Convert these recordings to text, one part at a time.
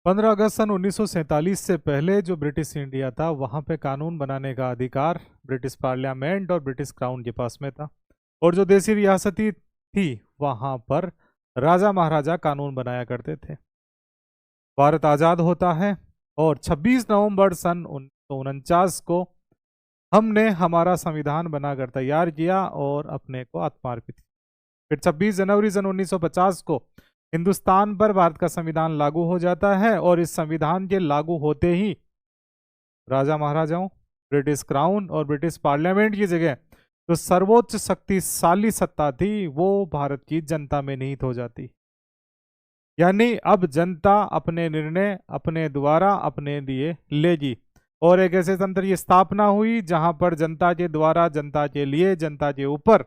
15 अगस्त सन 1947 से पहले जो ब्रिटिश इंडिया था वहाँ पे कानून बनाने का अधिकार ब्रिटिश पार्लियामेंट और ब्रिटिश क्राउन के पास में था। और जो देसी रियासती थी वहाँ पर राजा महाराजा कानून बनाया करते थे। भारत आज़ाद होता है और 26 नवंबर सन 1949 को हमने हमारा संविधान बनाकर तैयार किया और अपने को आत्मार्पित किया। फिर 26 जनवरी सन 1950 को हिंदुस्तान पर भारत का संविधान लागू हो जाता है और इस संविधान के लागू होते ही राजा महाराजाओं, ब्रिटिश क्राउन और ब्रिटिश पार्लियामेंट की जगह जो सर्वोच्च शक्तिशाली सत्ता थी वो भारत की जनता में निहित हो जाती। यानी अब जनता अपने निर्णय अपने द्वारा अपने लिए लेगी और एक ऐसे तंत्र की स्थापना हुई जहां पर जनता के द्वारा जनता के लिए जनता के ऊपर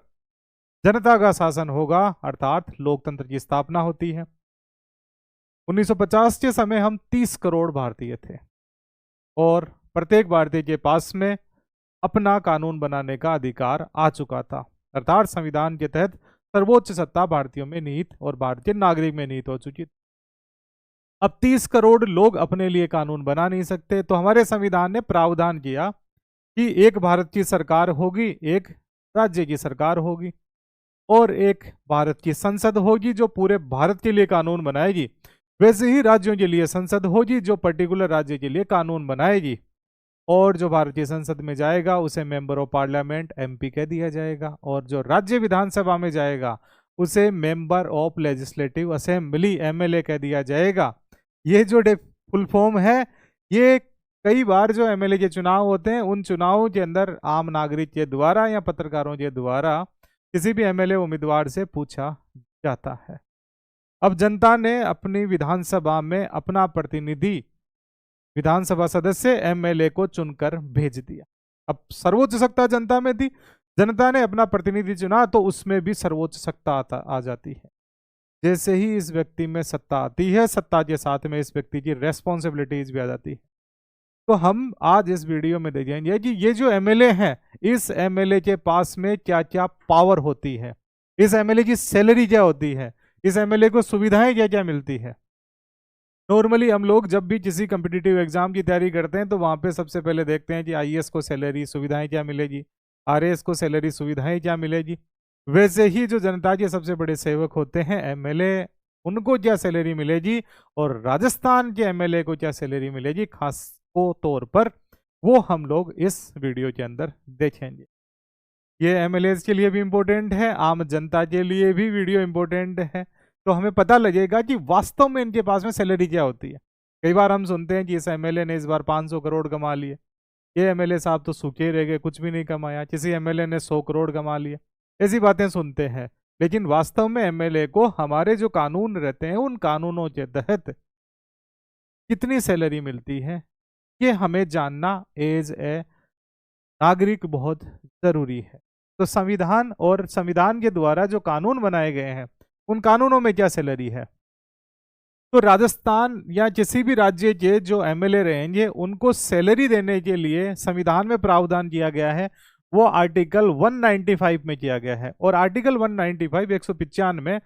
जनता का शासन होगा, अर्थात लोकतंत्र की स्थापना होती है। 1950 के समय हम 30 करोड़ भारतीय थे और प्रत्येक भारतीय के पास में अपना कानून बनाने का अधिकार आ चुका था, अर्थात संविधान के तहत सर्वोच्च सत्ता भारतीयों में निहित और भारतीय नागरिक में निहित हो चुकी थी। अब 30 करोड़ लोग अपने लिए कानून बना नहीं सकते, तो हमारे संविधान ने प्रावधान किया कि एक भारत की सरकार होगी, एक राज्य की सरकार होगी और एक भारत की संसद होगी जो पूरे भारत के लिए कानून बनाएगी। वैसे ही राज्यों के लिए संसद होगी जो पर्टिकुलर राज्य के लिए कानून बनाएगी और जो भारतीय संसद में जाएगा उसे मेंबर ऑफ पार्लियामेंट एमपी कह दिया जाएगा और जो राज्य विधानसभा में जाएगा उसे member of legislative assembly MLA कह दिया जाएगा। ये जो फुल फॉर्म है ये कई बार जो एमएलए के चुनाव होते हैं उन चुनावों के अंदर आम नागरिक के द्वारा या पत्रकारों के द्वारा किसी भी एमएलए उम्मीदवार से पूछा जाता है। अब जनता ने अपनी विधानसभा में अपना प्रतिनिधि विधानसभा सदस्य एमएलए को चुनकर भेज दिया। अब सर्वोच्च सत्ता जनता में थी, जनता ने अपना प्रतिनिधि चुना तो उसमें भी सर्वोच्च सत्ता आ जाती है। जैसे ही इस व्यक्ति में सत्ता आती है, सत्ता के साथ में इस व्यक्ति की रेस्पॉन्सिबिलिटीज भी आ जाती है। तो हम आज इस वीडियो में देखेंगे कि ये जो एमएलए है इस एमएलए के पास में क्या क्या पावर होती है, इस एमएलए की सैलरी क्या होती है, इस एमएलए को सुविधाएं क्या क्या मिलती है। नॉर्मली हम लोग जब भी किसी कम्पिटिटिव एग्जाम की तैयारी करते हैं तो वहां पे सबसे पहले देखते हैं कि आईएएस को सैलरी सुविधाएं क्या मिलेगी, आरएएस को सैलरी सुविधाएं क्या मिलेगी। वैसे ही जो जनता के सबसे बड़े सेवक होते हैं एमएलए, उनको क्या सैलरी मिलेगी और राजस्थान के एमएलए को क्या सैलरी मिलेगी खास तौर पर, वो हम लोग इस वीडियो के अंदर देखेंगे। ये एमएलए के लिए भी इम्पोर्टेंट है, आम जनता के लिए भी वीडियो इम्पोर्टेंट है, तो हमें पता लगेगा कि वास्तव में इनके पास में सैलरी क्या होती है। कई बार हम सुनते हैं कि इस एमएलए ने इस बार 500 करोड़ कमा लिए, ये एमएलए साहब तो सूखे रह गए, कुछ भी नहीं कमाया, किसी एमएलए ने 100 करोड़ कमा लिए, ऐसी बातें सुनते हैं। लेकिन वास्तव में एमएलए को हमारे जो कानून रहते हैं उन कानूनों के तहत कितनी सैलरी मिलती है ये हमें जानना एज ए नागरिक बहुत जरूरी है। तो संविधान और संविधान के द्वारा जो कानून बनाए गए हैं उन कानूनों में क्या सैलरी है। तो राजस्थान या किसी भी राज्य के जो एमएलए रहेंगे उनको सैलरी देने के लिए संविधान में प्रावधान किया गया है, वो आर्टिकल 195 में किया गया है। और आर्टिकल 195 195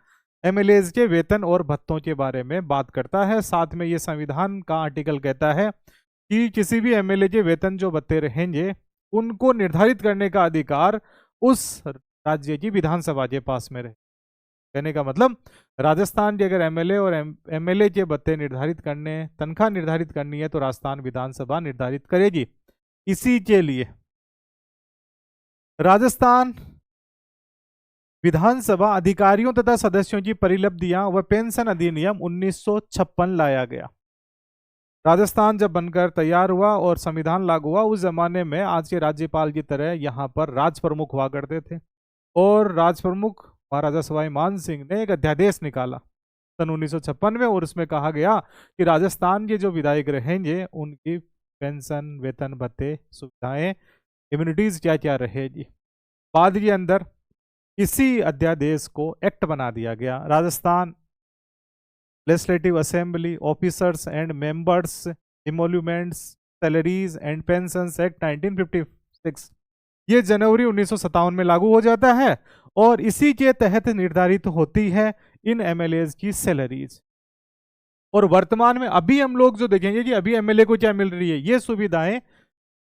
एमएलए के वेतन और भत्तों के बारे में बात करता है। साथ में ये संविधान का आर्टिकल कहता है कि किसी भी एमएलए के वेतन जो भत्ते रहेंगे उनको निर्धारित करने का अधिकार उस राज्य की विधानसभा के पास में रहे। कहने का मतलब राजस्थान के अगर एमएलए और एमएलए के भत्ते निर्धारित करने, तनख्वाह निर्धारित करनी है तो राजस्थान विधानसभा निर्धारित करेगी। इसी के लिए राजस्थान विधानसभा अधिकारियों तथा सदस्यों की परिलब्धियां व पेंशन अधिनियम 1956 लाया गया। राजस्थान जब बनकर तैयार हुआ और संविधान लागू हुआ उस जमाने में आज के राज्यपाल की तरह यहाँ पर राज प्रमुख हुआ करते थे और राज प्रमुख महाराजा सवाई मान सिंह ने एक अध्यादेश निकाला सन 1956 में और उसमें कहा गया कि राजस्थान के जो विधायक रहेंगे उनकी पेंशन, वेतन, भत्ते, सुविधाएं, इम्यूनिटीज क्या क्या रहेगी। बाद के अंदर इसी अध्यादेश को एक्ट बना दिया गया, Rajasthan legislative assembly officers and members emoluments salaries and pensions act 1956। ये जनवरी 1957 में लागू हो जाता है और इसी के तहत निर्धारित होती है इन एमएलएज की सैलरीज। और वर्तमान में अभी हम लोग जो देखेंगे कि अभी एमएलए को क्या मिल रही है, ये सुविधाएं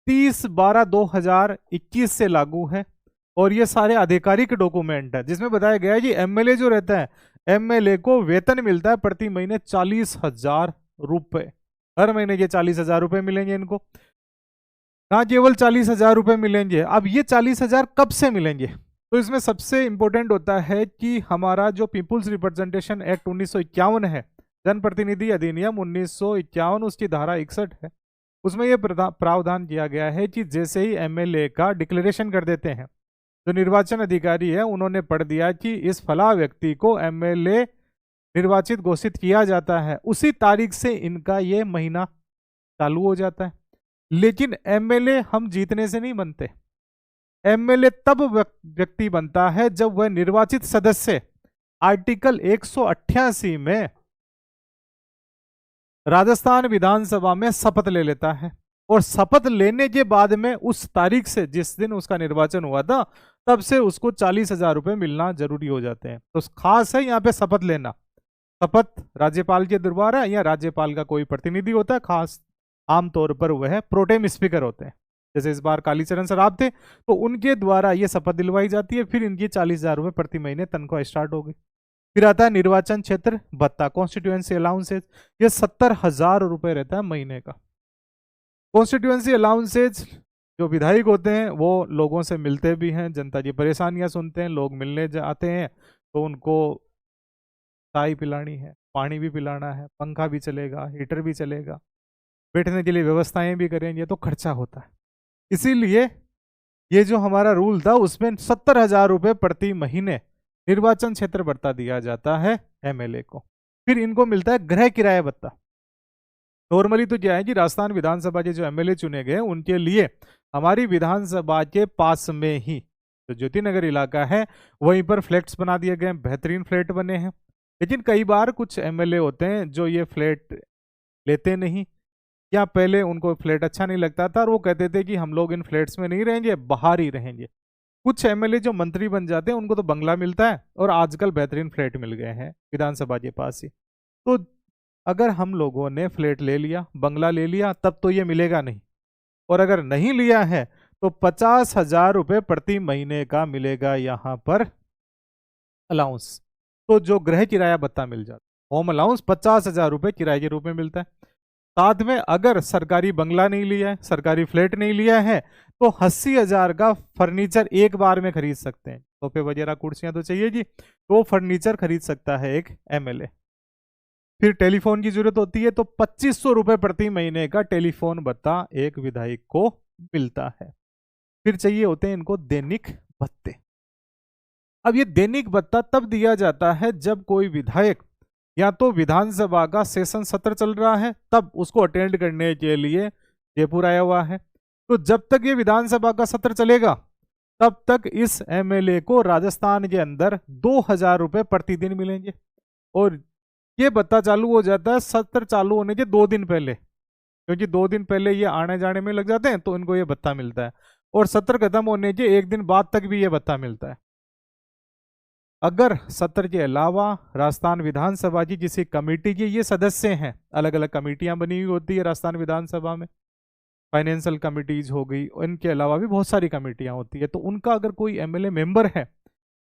30/12/2021 से लागू है। और ये सारे आधिकारिक डॉक्यूमेंट है जिसमें बताया गया है कि एमएलए जो रहता है, एमएलए को वेतन मिलता है प्रति महीने 40,000 रुपए। हर महीने ये 40,000 रुपए मिलेंगे इनको। ना केवल 40,000 रुपए मिलेंगे, अब ये 40,000 कब से मिलेंगे? तो इसमें सबसे इंपॉर्टेंट होता है कि हमारा जो पीपुल्स रिप्रेजेंटेशन एक्ट 1951 है, जनप्रतिनिधि अधिनियम 1951, उसकी धारा 61 है, उसमें यह प्रावधान किया गया है कि जैसे ही एमएलए का डिक्लेरेशन कर देते हैं, जो निर्वाचन अधिकारी है उन्होंने पढ़ दिया कि इस फला व्यक्ति को एमएलए निर्वाचित घोषित किया जाता है, उसी तारीख से इनका ये महीना चालू हो जाता है। लेकिन एमएलए हम जीतने से नहीं बनते। एमएलए तब व्यक्ति बनता है जब वह निर्वाचित सदस्य आर्टिकल 188 में राजस्थान विधानसभा में शपथ ले लेता है, और शपथ लेने के बाद में उस तारीख से, जिस दिन उसका निर्वाचन हुआ था, तब से उसको 40,000 रुपए मिलना जरूरी हो जाते हैं। तो खास है यहाँ पे शपथ लेना। शपथ राज्यपाल के द्वारा या राज्यपाल का कोई प्रतिनिधि होता है, खास आमतौर पर वह प्रोटेम स्पीकर होते हैं। जैसे इस बार कालीचरण सराफ थे, तो उनके द्वारा ये शपथ दिलवाई जाती है, फिर इनकी 40,000 रुपए प्रति महीने तनख्वाह स्टार्ट होगी। फिर आता है निर्वाचन क्षेत्र भत्ता, कॉन्स्टिट्यूएंसी अलाउंसेज, ये 70,000 रुपए रहता है महीने का। कॉन्स्टिट्यूएंसी अलाउंसेज, जो विधायक होते हैं वो लोगों से मिलते भी हैं, जनता की परेशानियां सुनते हैं, लोग मिलने जाते हैं तो उनको चाय पिलानी है, पानी भी पिलाना है, पंखा भी चलेगा, हीटर भी चलेगा, बैठने के लिए व्यवस्थाएं भी करेंगे, तो खर्चा होता है। इसीलिए ये जो हमारा रूल था उसमें 70,000 रुपए प्रति महीने निर्वाचन क्षेत्र भत्ता दिया जाता है एमएलए को। फिर इनको मिलता है गृह किराया भत्ता। नॉर्मली तो क्या है कि राजस्थान विधानसभा के जो एमएलए चुने गए उनके लिए हमारी विधानसभा के पास में ही जो ज्योतिनगर इलाका है वहीं पर फ्लैट्स बना दिए गए, बेहतरीन फ्लैट बने हैं। लेकिन कई बार कुछ एमएलए होते हैं जो ये फ्लैट लेते नहीं, या पहले उनको फ्लैट अच्छा नहीं लगता था और वो कहते थे कि हम लोग इन फ्लैट्स में नहीं रहेंगे, बाहर ही रहेंगे। कुछ एमएलए जो मंत्री बन जाते हैं उनको तो बंगला मिलता है, और आजकल बेहतरीन फ्लैट मिल गए हैं विधानसभा के पास ही। तो अगर हम लोगों ने फ्लैट ले लिया, बंगला ले लिया, तब तो ये मिलेगा नहीं, और अगर नहीं लिया है तो 50,000 रुपए प्रति महीने का मिलेगा यहाँ पर अलाउंस। तो जो गृह किराया भत्ता मिल जाता है, होम अलाउंस 50,000 रुपए किराए के रूप में मिलता है। साथ में अगर सरकारी बंगला नहीं लिया है, सरकारी फ्लैट नहीं लिया है, तो 80,000 का फर्नीचर एक बार में खरीद सकते हैं। सोफे वगैरह कुर्सियां तो चाहिए जी, तो फर्नीचर खरीद सकता है एक एमएलए। फिर टेलीफोन की जरूरत होती है तो 2500 रुपए प्रति महीने का टेलीफोन भत्ता एक विधायक को मिलता है। फिर चाहिए होते हैं इनको दैनिक भत्ते। अब ये दैनिक भत्ता तब दिया जाता है जब कोई विधायक या तो विधानसभा का सेशन सत्र चल रहा है, तब उसको अटेंड करने के लिए जयपुर आया हुआ है। तो जब तक ये विधानसभा का सत्र चलेगा तब तक इस एमएलए को राजस्थान के अंदर 2,000 रुपए प्रतिदिन मिलेंगे। और ये भत्ता चालू हो जाता है सत्र चालू होने के 2 दिन पहले, क्योंकि 2 दिन पहले ये आने जाने में लग जाते हैं, तो इनको ये भत्ता मिलता है। और सत्र खत्म होने के 1 दिन बाद तक भी ये भत्ता मिलता है। अगर सत्र के अलावा राजस्थान विधानसभा की किसी कमेटी के ये सदस्य हैं, अलग अलग कमेटियां बनी हुई होती है राजस्थान विधानसभा में, फाइनेंशियल कमेटीज हो गई, इनके अलावा भी बहुत सारी कमेटियां होती है, तो उनका अगर कोई एमएलए मेंबर है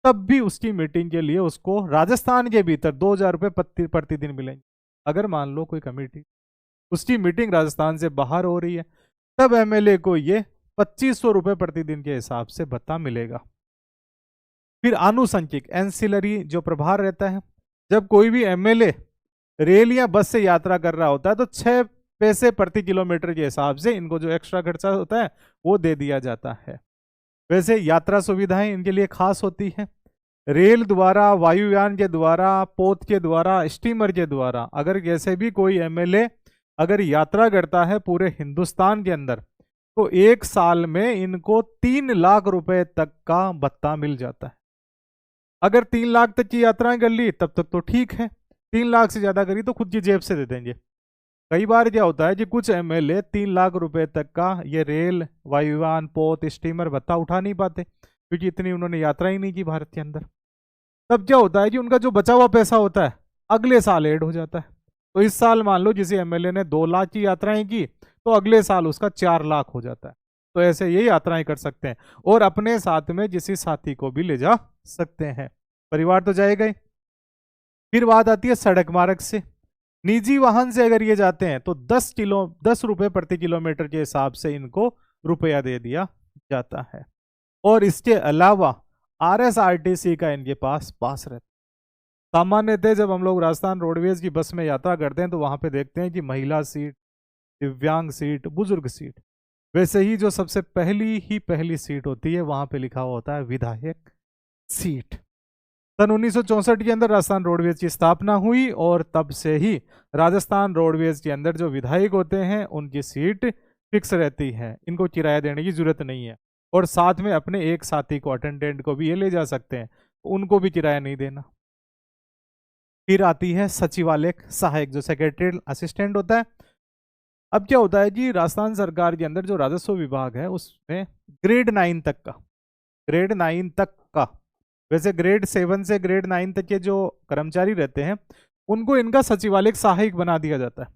तब भी उसकी मीटिंग के लिए उसको राजस्थान के भीतर 2,000 रुपये प्रतिदिन मिलेंगे। अगर मान लो कोई कमेटी उसकी मीटिंग राजस्थान से बाहर हो रही है, तब एमएलए को ये 2,500 रुपये प्रतिदिन के हिसाब से भत्ता मिलेगा। फिर आनुषंगिक एंसिलरी जो प्रभार रहता है, जब कोई भी एमएलए रेल या बस से यात्रा कर रहा होता है तो 6 पैसे प्रति किलोमीटर के हिसाब से इनको जो एक्स्ट्रा खर्चा होता है वो दे दिया जाता है। वैसे यात्रा सुविधाएं इनके लिए खास होती है। रेल द्वारा, वायुयान के द्वारा, पोत के द्वारा, स्टीमर के द्वारा, अगर जैसे भी कोई एमएलए अगर यात्रा करता है पूरे हिंदुस्तान के अंदर, तो 1 साल में इनको 3 लाख रुपए तक का भत्ता मिल जाता है। अगर 3 लाख तक की यात्राएं कर ली तब तक तो ठीक है, 3 लाख से ज्यादा करी तो खुद की जेब से दे देंगे। कई बार क्या होता है कि कुछ एमएलए 3 लाख रुपए तक का ये रेल, वायुयान, पोत, स्टीमर भत्ता उठा नहीं पाते, क्योंकि इतनी उन्होंने यात्रा ही नहीं की भारत के अंदर। तब क्या होता है कि उनका जो बचा हुआ पैसा होता है अगले साल ऐड हो जाता है। तो इस साल मान लो जिस एमएलए ने 2 लाख की यात्राएं की, तो अगले साल उसका 4 लाख हो जाता है। तो ऐसे ये यात्राएं कर सकते हैं और अपने साथ में किसी साथी को भी ले जा सकते हैं। परिवार तो जाएगा ही। फिर बात आती है सड़क मार्ग से। निजी वाहन से अगर ये जाते हैं तो 10 रुपए प्रति किलोमीटर के हिसाब से इनको रुपया दे दिया जाता है। और इसके अलावा आरएसआरटीसी का इनके पास पास रहता है। सामान्यतः जब हम लोग राजस्थान रोडवेज की बस में यात्रा करते हैं तो वहां पे देखते हैं कि महिला सीट, दिव्यांग सीट, बुजुर्ग सीट। वैसे ही जो सबसे पहली सीट होती है वहां पे लिखा हुआ होता है विधायक सीट। सन 1964 के अंदर राजस्थान रोडवेज की स्थापना हुई और तब से ही राजस्थान रोडवेज के अंदर जो विधायक होते हैं उनकी सीट फिक्स रहती है, इनको किराया देने की जरूरत नहीं है। और साथ में अपने एक साथी को, अटेंडेंट को भी ये ले जा सकते हैं, उनको भी किराया नहीं देना। फिर आती है सचिवालय सहायक, जो सेक्रेटरी असिस्टेंट होता है। अब क्या होता है कि राजस्थान सरकार के अंदर जो राजस्व विभाग है उसमें ग्रेड 9 तक का, वैसे ग्रेड 7 से ग्रेड 9 तक के जो कर्मचारी रहते हैं उनको इनका सचिवालय सहायक बना दिया जाता है।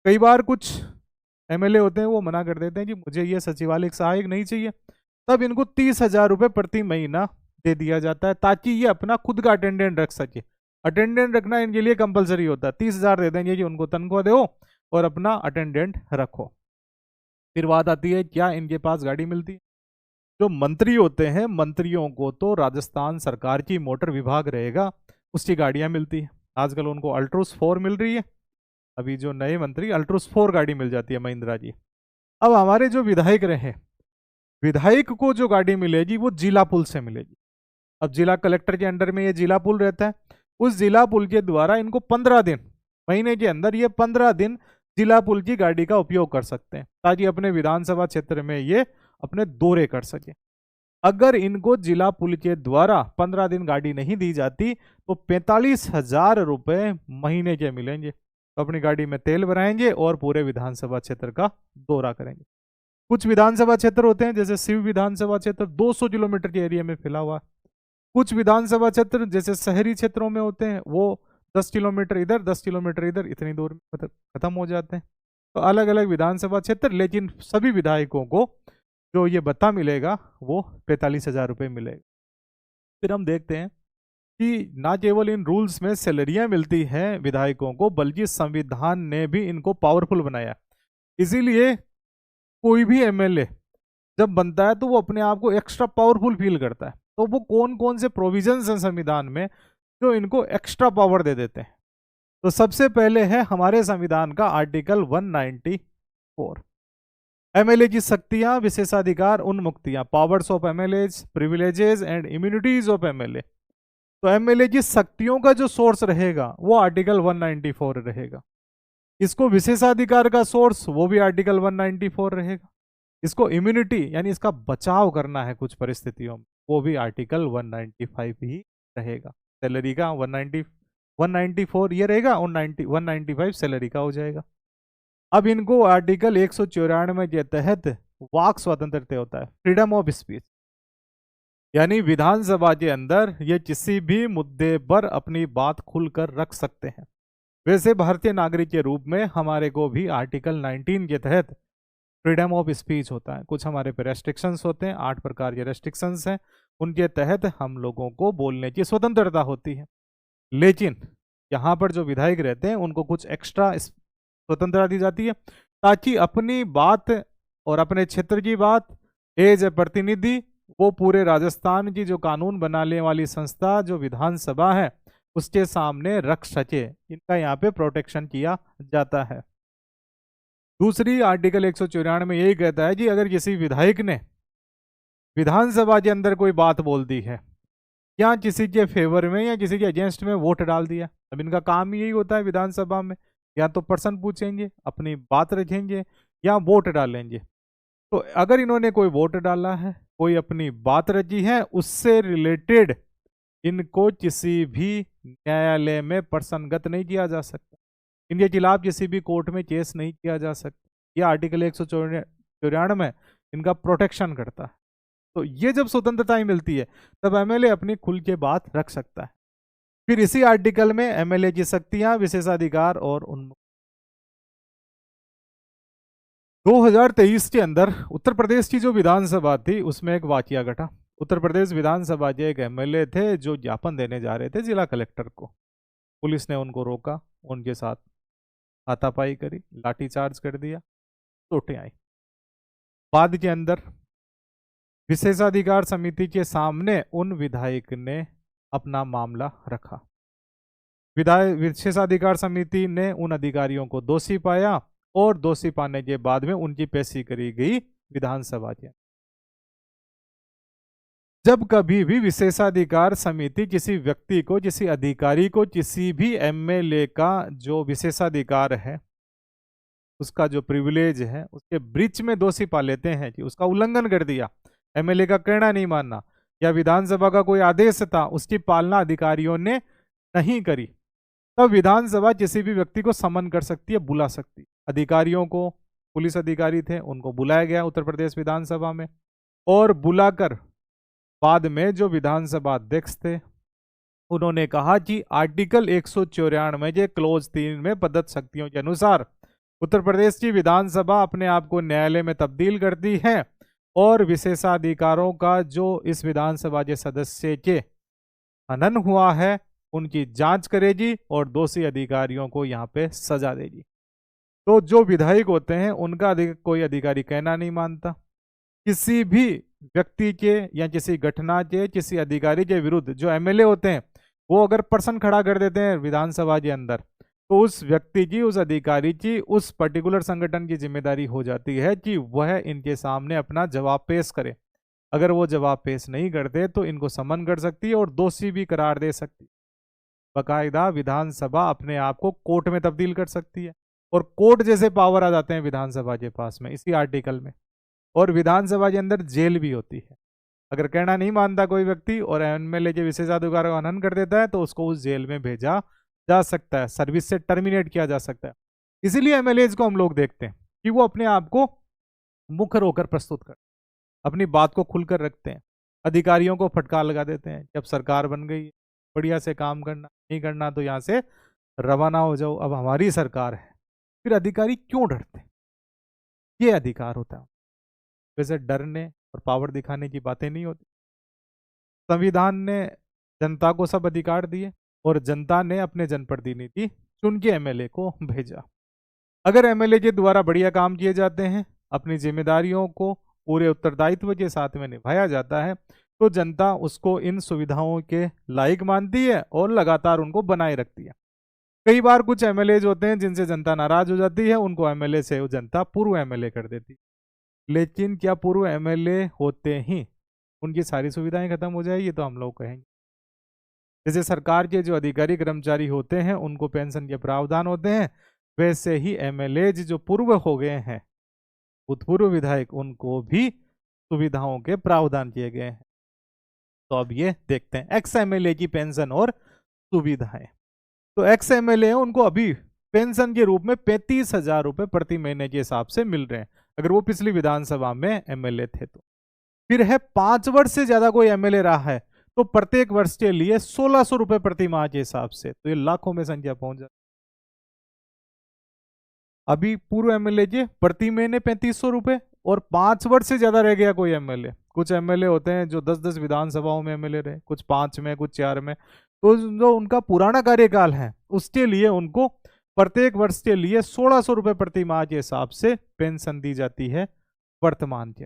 कई बार कुछ एमएलए होते हैं वो मना कर देते हैं कि मुझे ये सचिवालय सहायक नहीं चाहिए, तब इनको 30,000 रुपये प्रति महीना दे दिया जाता है ताकि ये अपना खुद का अटेंडेंट रख सके। अटेंडेंट रखना इनके लिए कंपलसरी होता है। 30,000 दे देंगे कि उनको तनख्वाह दो और अपना अटेंडेंट रखो। फिर बात आती है क्या इनके पास गाड़ी मिलती है। जो मंत्री होते हैं, मंत्रियों को तो राजस्थान सरकार की मोटर विभाग रहेगा, उसकी गाड़ियां मिलती है। आजकल उनको अल्ट्रोस 4 मिल रही है। अभी जो नए मंत्री, अल्ट्रोस 4 गाड़ी मिल जाती है महिंद्रा की। अब हमारे जो विधायक रहे, विधायक को जो गाड़ी मिलेगी वो जिला पुल से मिलेगी। अब जिला कलेक्टर के अंडर में ये जिला पुल रहता है। उस जिला पुल के द्वारा इनको 15 दिन, महीने के अंदर ये 15 दिन जिला पुल की गाड़ी का उपयोग कर सकते हैं ताकि अपने विधानसभा क्षेत्र में ये अपने दौरे कर सके। अगर इनको जिला पुल के द्वारा 15 दिन गाड़ी नहीं दी जाती तो 45,000 रुपये महीने के मिलेंगे। तो अपनी गाड़ी में तेल भराएंगे और पूरे विधानसभा क्षेत्र का दौरा करेंगे। कुछ विधानसभा क्षेत्र होते हैं जैसे शिव विधानसभा क्षेत्र 200 किलोमीटर के एरिया में फैला हुआ। कुछ विधानसभा क्षेत्र जैसे शहरी क्षेत्रों में होते हैं वो 10 किलोमीटर इधर 10 किलोमीटर इधर, इतनी दूर में खत्म हो जाते हैं। तो अलग अलग विधानसभा क्षेत्र, लेकिन सभी विधायकों को जो ये भत्ता मिलेगा वो 45,000 रुपये मिलेगा। फिर हम देखते हैं कि ना केवल इन रूल्स में सैलरियां मिलती हैं विधायकों को, बल्कि संविधान ने भी इनको पावरफुल बनाया। इसीलिए कोई भी एमएलए जब बनता है तो वो अपने आप को एक्स्ट्रा पावरफुल फील करता है। तो वो कौन कौन से प्रोविजंस हैं संविधान में जो इनको एक्स्ट्रा पावर दे देते हैं। तो सबसे पहले है हमारे संविधान का आर्टिकल 194, एमएलए की शक्तियां, विशेषाधिकार, उन्मुक्तियां, powers of MLAs, privileges and immunities of MLA. तो एमएलए की शक्तियों का जो सोर्स रहेगा वो आर्टिकल 194 रहेगा। इसको विशेषाधिकार का सोर्स वो भी आर्टिकल 194 रहेगा। इसको इम्यूनिटी यानी इसका बचाव करना है कुछ परिस्थितियों में, वो भी आर्टिकल 195 ही रहेगा। सैलरी का 194 ये रहेगा और 195 सैलरी का हो जाएगा। अब इनको आर्टिकल 194 के तहत वाक स्वतंत्रता होता है, फ्रीडम ऑफ स्पीच, यानी विधानसभा के अंदर ये किसी भी मुद्दे पर अपनी बात खुलकर रख सकते हैं। वैसे भारतीय नागरिक के रूप में हमारे को भी आर्टिकल 19 के तहत फ्रीडम ऑफ स्पीच होता है। कुछ हमारे पे रेस्ट्रिक्शंस होते हैं, 8 प्रकार के रेस्ट्रिक्शंस हैं, उनके तहत हम लोगों को बोलने की स्वतंत्रता होती है। लेकिन यहाँ पर जो विधायक रहते हैं उनको कुछ एक्स्ट्रा स्वतंत्रता दी जाती है ताकि अपनी बात और अपने क्षेत्र की बात एज ए प्रतिनिधि वो पूरे राजस्थान की जो कानून बनाने वाली संस्था जो विधानसभा है उसके सामने रख सके। इनका यहाँ पे प्रोटेक्शन किया जाता है। दूसरी आर्टिकल 194 में यही कहता है कि अगर किसी विधायक ने विधानसभा के अंदर कोई बात बोल दी है या किसी के फेवर में या किसी के अगेंस्ट में वोट डाल दिया, अब इनका काम ही यही होता है विधानसभा में, या तो प्रश्न पूछेंगे, अपनी बात रखेंगे या वोट डालेंगे। तो अगर इन्होंने कोई वोट डाला है, कोई अपनी बात रखी है, उससे रिलेटेड इनको किसी भी न्यायालय में प्रसन्नगत नहीं किया जा सकता, इनके खिलाफ किसी भी कोर्ट में केस नहीं किया जा सकता। यह आर्टिकल 194 में इनका प्रोटेक्शन करता है। तो ये जब स्वतंत्रताएं मिलती है तब एमएलए अपनी खुल के बात रख सकता है। फिर इसी आर्टिकल में एमएलए की शक्तियां, विशेषाधिकार और उन्मुख। 2023 के अंदर उत्तर प्रदेश की जो विधानसभा थी उसमें एक वाकया घटा। उत्तर प्रदेश विधानसभा के एक एमएलए थे जो ज्ञापन देने जा रहे थे जिला कलेक्टर को। पुलिस ने उनको रोका, उनके साथ हाथापाई करी, लाठीचार्ज कर दिया, चोटें आई। बाद के अंदर विशेषाधिकार समिति के सामने उन विधायक ने अपना मामला रखा। विशेषाधिकार समिति ने उन अधिकारियों को दोषी पाया और दोषी पाने के बाद में उनकी पेशी करी गई विधानसभा के। जब कभी भी विशेषाधिकार समिति किसी व्यक्ति को, किसी अधिकारी को, किसी भी एमएलए का जो विशेषाधिकार है, उसका जो प्रिविलेज है, उसके ब्रीच में दोषी पा लेते हैं कि उसका उल्लंघन कर दिया, एमएलए का कहना नहीं मानना, या विधानसभा का कोई आदेश था उसकी पालना अधिकारियों ने नहीं करी, तब विधानसभा किसी भी व्यक्ति को समन कर सकती है, बुला सकती है। अधिकारियों को, पुलिस अधिकारी थे, उनको बुलाया गया उत्तर प्रदेश विधानसभा में, और बुलाकर बाद में जो विधानसभा अध्यक्ष थे उन्होंने कहा कि आर्टिकल 194 के क्लोज 3 में प्रदत्त शक्तियों के अनुसार उत्तर प्रदेश की विधानसभा अपने आप को न्यायालय में तब्दील करती है और विशेषाधिकारों का जो इस विधानसभा के सदस्य के हनन हुआ है उनकी जांच करेगी और दोषी अधिकारियों को यहाँ पे सजा देगी। तो जो विधायक होते हैं उनका कोई अधिकारी कहना नहीं मानता। किसी भी व्यक्ति के या किसी घटना के, किसी अधिकारी के विरुद्ध जो एमएलए होते हैं वो अगर पर्सन खड़ा कर देते हैं विधानसभा के अंदर, तो उस व्यक्ति की, उस अधिकारी की, उस पर्टिकुलर संगठन की जिम्मेदारी हो जाती है कि वह इनके सामने अपना जवाब पेश करे। अगर वो जवाब पेश नहीं करते तो इनको समन कर सकती है और दोषी भी करार दे सकती है। बाकायदा विधानसभा अपने आप को कोर्ट में तब्दील कर सकती है और कोर्ट जैसे पावर आ जाते हैं विधानसभा के पास में इसी आर्टिकल में। और विधानसभा के अंदर जेल भी होती है। अगर कहना नहीं मानता कोई व्यक्ति और एमएलए के विशेषाधिकार का हनन कर देता है तो उसको उस जेल में भेजा जा सकता है, सर्विस से टर्मिनेट किया जा सकता है। इसीलिए एमएलए को हम लोग देखते हैं कि वो अपने आप को मुखर होकर प्रस्तुत कर, अपनी बात को खुलकर रखते हैं, अधिकारियों को फटकार लगा देते हैं। जब सरकार बन गई, बढ़िया से काम करना, नहीं करना तो यहाँ से रवाना हो जाओ, अब हमारी सरकार है। फिर अधिकारी क्यों डरते हैं? ये अधिकार होता है। वैसे डरने और पावर दिखाने की बातें नहीं होती। संविधान ने जनता को सब अधिकार दिए और जनता ने अपने जनप्रतिनिधि चुन के एमएलए को भेजा। अगर एमएलए के द्वारा बढ़िया काम किए जाते हैं, अपनी जिम्मेदारियों को पूरे उत्तरदायित्व के साथ में निभाया जाता है, तो जनता उसको इन सुविधाओं के लायक मानती है और लगातार उनको बनाए रखती है। कई बार कुछ एमएलए होते हैं जिनसे जनता नाराज हो जाती है, उनको एमएलए से जनता पूर्व एमएलए कर देती है। लेकिन क्या पूर्व एमएलए होते ही उनकी सारी सुविधाएं खत्म हो जाएगी? तो हम लोग कहेंगे जैसे सरकार के जो अधिकारी कर्मचारी होते हैं उनको पेंशन के प्रावधान होते हैं, वैसे ही एमएलए जो पूर्व हो गए हैं, भूतपूर्व विधायक, उनको भी सुविधाओं के प्रावधान किए गए हैं। तो अब ये देखते हैं एक्स एमएलए की पेंशन और सुविधाएं। तो एक्स एमएलए उनको अभी पेंशन के रूप में 35,000 रुपये प्रति महीने के हिसाब से मिल रहे हैं, अगर वो पिछली विधानसभा में एमएलए थे तो। फिर है 5 वर्ष से ज्यादा कोई एमएलए रहा है तो प्रत्येक वर्ष के लिए 1600 रुपये प्रति माह के हिसाब से, तो ये लाखों में संख्या पहुंच जाती। अभी पूर्व एमएलए के प्रति महीने 3500 रुपये, और 5 वर्ष से ज्यादा रह गया कोई एमएलए। कुछ एमएलए होते हैं जो 10-10 विधानसभाओं में एमएलए रहे, कुछ 5 में, कुछ 4 में, तो जो उनका पुराना कार्यकाल है उसके लिए उनको प्रत्येक वर्ष के लिए 1600 रुपये प्रति माह के हिसाब से पेंशन दी जाती है वर्तमान के।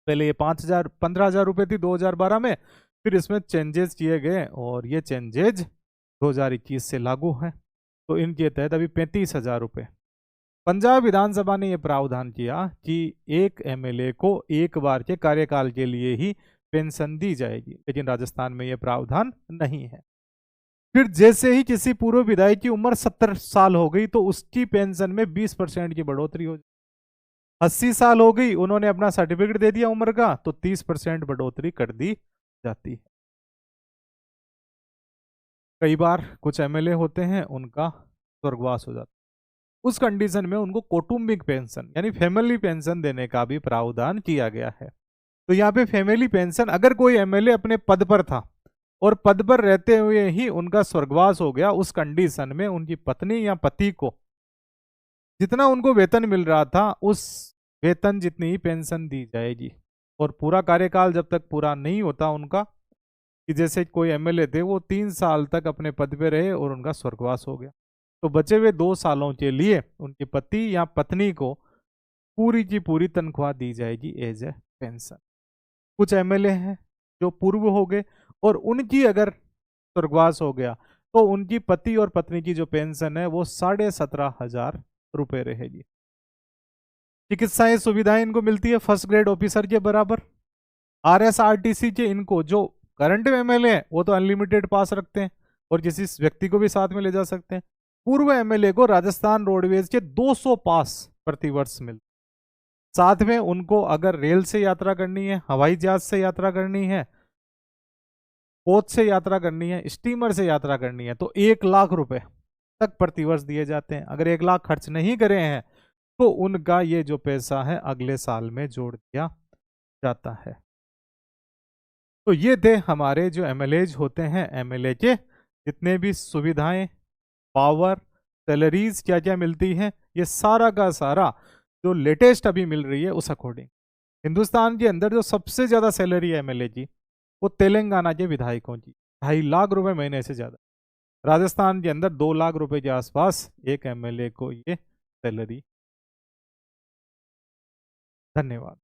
पहले ये 15,000 रुपये थी 2012 में, फिर इसमें चेंजेस किए गए और ये चेंजेज 2021 से लागू हैं, तो इनके तहत अभी 35,000 रुपये। पंजाब विधानसभा ने यह प्रावधान किया कि एक एमएलए को एक बार के कार्यकाल के लिए ही पेंशन दी जाएगी, लेकिन राजस्थान में यह प्रावधान नहीं है। फिर जैसे ही किसी पूर्व विधायक की उम्र 70 साल हो गई तो उसकी पेंशन में 20% की बढ़ोतरी हो जाए। 80 साल हो गई, उन्होंने अपना सर्टिफिकेट दे दिया उम्र का, तो 30% बढ़ोतरी कर दी जाती है। कई बार कुछ एमएलए होते हैं उनका स्वर्गवास हो जाता है, उस कंडीशन में उनको कौटुंबिक पेंशन यानी फैमिली पेंशन देने का भी प्रावधान किया गया है। तो यहाँ पे फैमिली पेंशन, अगर कोई एमएलए अपने पद पर था और पद पर रहते हुए ही उनका स्वर्गवास हो गया, उस कंडीशन में उनकी पत्नी या पति को जितना उनको वेतन मिल रहा था उस वेतन जितनी ही पेंशन दी जाएगी। और पूरा कार्यकाल जब तक पूरा नहीं होता उनका, कि जैसे कोई एमएलए थे वो 3 साल तक अपने पद पे रहे और उनका स्वर्गवास हो गया, तो बचे हुए 2 सालों के लिए उनके पति या पत्नी को पूरी की पूरी तनख्वाह दी जाएगी एज ए पेंशन। कुछ एमएलए हैं जो पूर्व हो गए और उनकी अगर स्वर्गवास हो गया तो उनकी पति और पत्नी की जो पेंशन है वो 17,500 रुपए रहेगी। चिकित्साएं सुविधाएं इनको मिलती है फर्स्ट ग्रेड ऑफिसर के बराबर। आरएसआरटीसी के इनको जो करंट एमएलए हैं वो तो अनलिमिटेड पास रखते हैं और किसी व्यक्ति को भी साथ में ले जा सकते हैं। पूर्व एमएलए को राजस्थान रोडवेज के 200 पास प्रतिवर्ष मिलते। साथ में उनको अगर रेल से यात्रा करनी है, हवाई जहाज से यात्रा करनी है, पोत से यात्रा करनी है, स्टीमर से यात्रा करनी है तो 1 लाख रुपए तक प्रतिवर्ष दिए जाते हैं। अगर 1 लाख खर्च नहीं करे हैं तो उनका ये जो पैसा है अगले साल में जोड़ दिया जाता है। तो ये थे हमारे जो एमएलएज होते हैं, एमएलए के जितने भी सुविधाएं, पावर, सैलरीज क्या क्या मिलती हैं, ये सारा का सारा जो लेटेस्ट अभी मिल रही है उस अकॉर्डिंग। हिंदुस्तान के अंदर जो सबसे ज्यादा सैलरी है एमएलए की वो तेलंगाना के विधायकों की, 2.5 लाख रुपए महीने से ज्यादा। राजस्थान के अंदर 2 लाख रुपए के आसपास एक एमएलए को ये सैलरी। धन्यवाद।